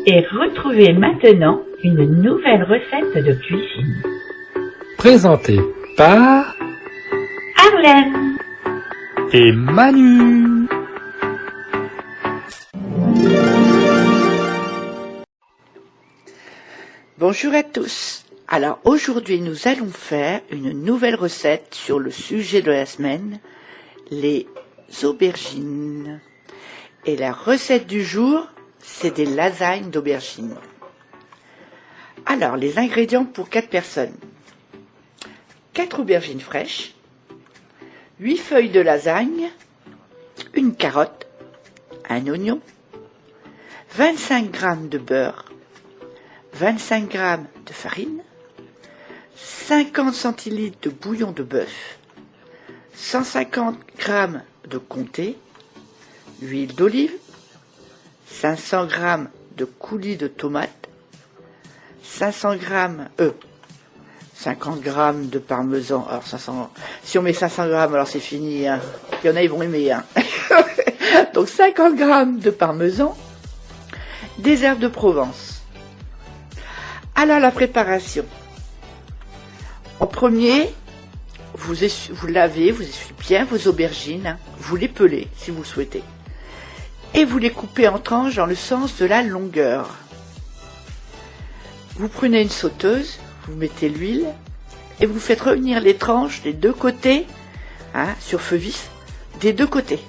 Et retrouvez maintenant une nouvelle recette de cuisine. Présentée par Arlène et Manu. Bonjour à tous. Alors aujourd'hui nous allons faire une nouvelle recette sur le sujet de la semaine, les aubergines. Et la recette du jour, c'est des lasagnes d'aubergines. Alors les ingrédients pour 4 personnes. 4 aubergines fraîches, 8 feuilles de lasagne, une carotte, un oignon, 25 g de beurre, 25 g de farine, 50 centilitres de bouillon de bœuf, 150 g de comté, huile d'olive, 500 g de coulis de tomates, 50 g de parmesan. Alors 500, si on met 500 g, alors c'est fini, hein. Il y en a, ils vont aimer, hein. Donc 50 g de parmesan, des herbes de Provence. Alors la préparation. En premier, vous lavez, vous essuyez bien vos aubergines, hein. Vous les pelez si vous le souhaitez. Et vous les coupez en tranches dans le sens de la longueur. Vous prenez une sauteuse, vous mettez l'huile et vous faites revenir les tranches des deux côtés, hein, sur feu vif, des deux côtés.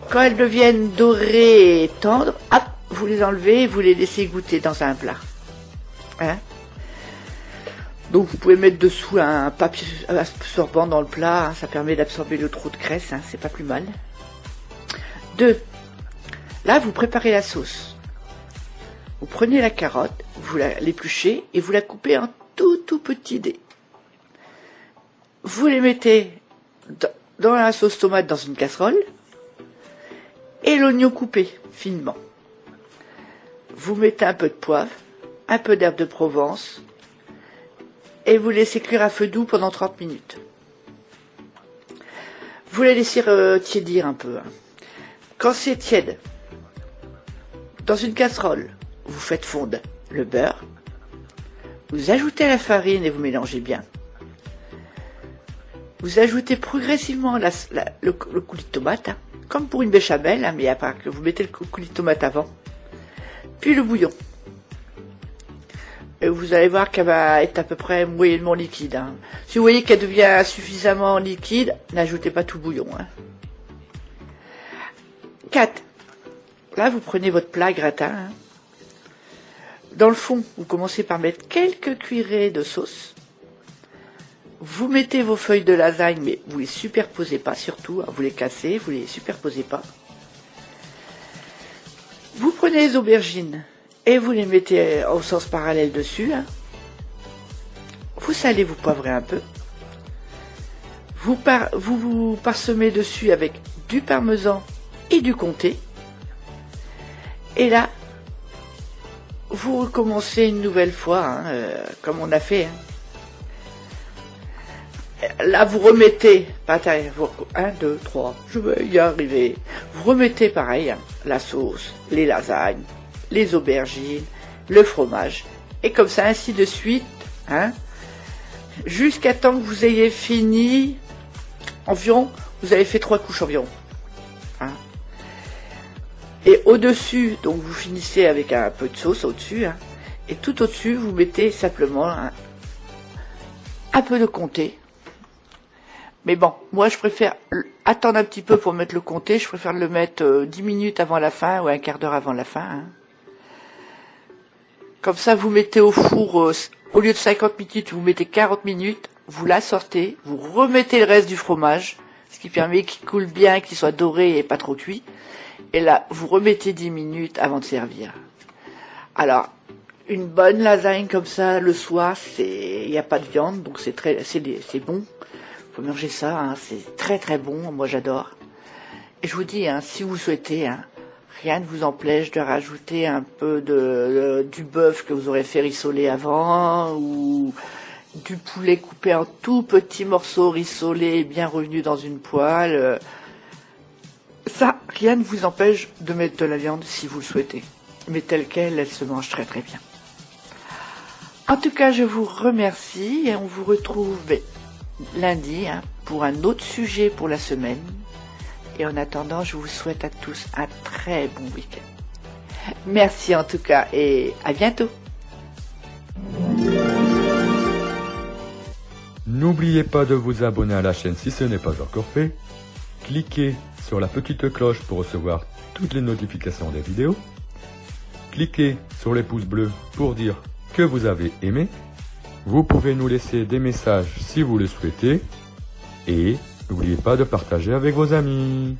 Quand elles deviennent dorées et tendres, hop, vous les enlevez et vous les laissez goûter dans un plat. Hein? Donc vous pouvez mettre dessous un papier absorbant dans le plat, hein, ça permet d'absorber le trop de graisse, hein, c'est pas plus mal. 2. Là, vous préparez la sauce. Vous prenez la carotte, vous l'épluchez et vous la coupez en tout petits dés. Vous les mettez dans la sauce tomate dans une casserole et l'oignon coupé finement. Vous mettez un peu de poivre, un peu d'herbe de Provence et vous laissez cuire à feu doux pendant 30 minutes. Vous les laissez tiédir un peu. Hein. Quand c'est tiède, dans une casserole, vous faites fondre le beurre, vous ajoutez la farine et vous mélangez bien. Vous ajoutez progressivement le coulis de tomate, hein, comme pour une béchamel, hein, mais à part que vous mettez le coulis de tomate avant, puis le bouillon. Et vous allez voir qu'elle va être à peu près moyennement liquide. Hein. Si vous voyez qu'elle devient suffisamment liquide, n'ajoutez pas tout le bouillon. Hein. 4. Là, vous prenez votre plat gratin. Hein. Dans le fond, vous commencez par mettre quelques cuillerées de sauce. Vous mettez vos feuilles de lasagne, mais vous les superposez pas surtout. Hein. Vous les cassez, vous les superposez pas. Vous prenez les aubergines et vous les mettez au sens parallèle dessus. Hein. Vous salez, vous poivrez un peu. Vous parsemez dessus avec du parmesan et du comté. Et là, vous recommencez une nouvelle fois, hein, comme on a fait. Hein. Là, vous remettez, 1, 2, 3, je vais y arriver. Vous remettez pareil, hein, la sauce, les lasagnes, les aubergines, le fromage, et comme ça, ainsi de suite, hein, jusqu'à temps que vous ayez fini, environ, vous avez fait 3 couches environ. Hein. Et au-dessus, donc vous finissez avec un peu de sauce au-dessus, hein, et tout au-dessus, vous mettez simplement un peu de comté. Mais bon, moi je préfère attendre un petit peu pour mettre le comté, je préfère le mettre 10 minutes avant la fin ou un quart d'heure avant la fin. Hein. Comme ça, vous mettez au four, au lieu de 50 minutes, vous mettez 40 minutes, vous la sortez, vous remettez le reste du fromage, ce qui permet qu'il coule bien, qu'il soit doré et pas trop cuit. Et là, vous remettez 10 minutes avant de servir. Alors, une bonne lasagne comme ça, le soir, il n'y a pas de viande, donc c'est bon. Faut manger ça, hein, c'est très bon, moi j'adore. Et je vous dis, hein, si vous souhaitez, hein, rien ne vous empêche de rajouter un peu du bœuf que vous aurez fait rissoler avant, ou du poulet coupé en tout petits morceaux rissolés, bien revenus dans une poêle. Ça, rien ne vous empêche de mettre de la viande si vous le souhaitez. mais telle qu'elle, elle se mange très très bien. En tout cas, je vous remercie et on vous retrouve lundi pour un autre sujet pour la semaine. Et en attendant, je vous souhaite à tous un très bon week-end. Merci en tout cas et à bientôt. N'oubliez pas de vous abonner à la chaîne si ce n'est pas encore fait. Cliquez sur la petite cloche pour recevoir toutes les notifications des vidéos. Cliquez sur les pouces bleus pour dire que vous avez aimé. Vous pouvez nous laisser des messages si vous le souhaitez. Et n'oubliez pas de partager avec vos amis.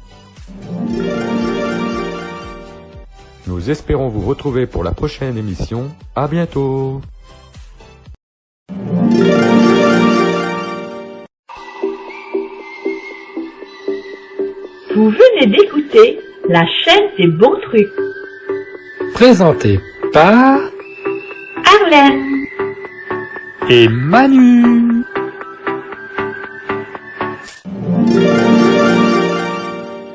Nous espérons vous retrouver pour la prochaine émission. À bientôt. Vous venez d'écouter la chaîne des bons trucs. Présenté par Arlène et Manu.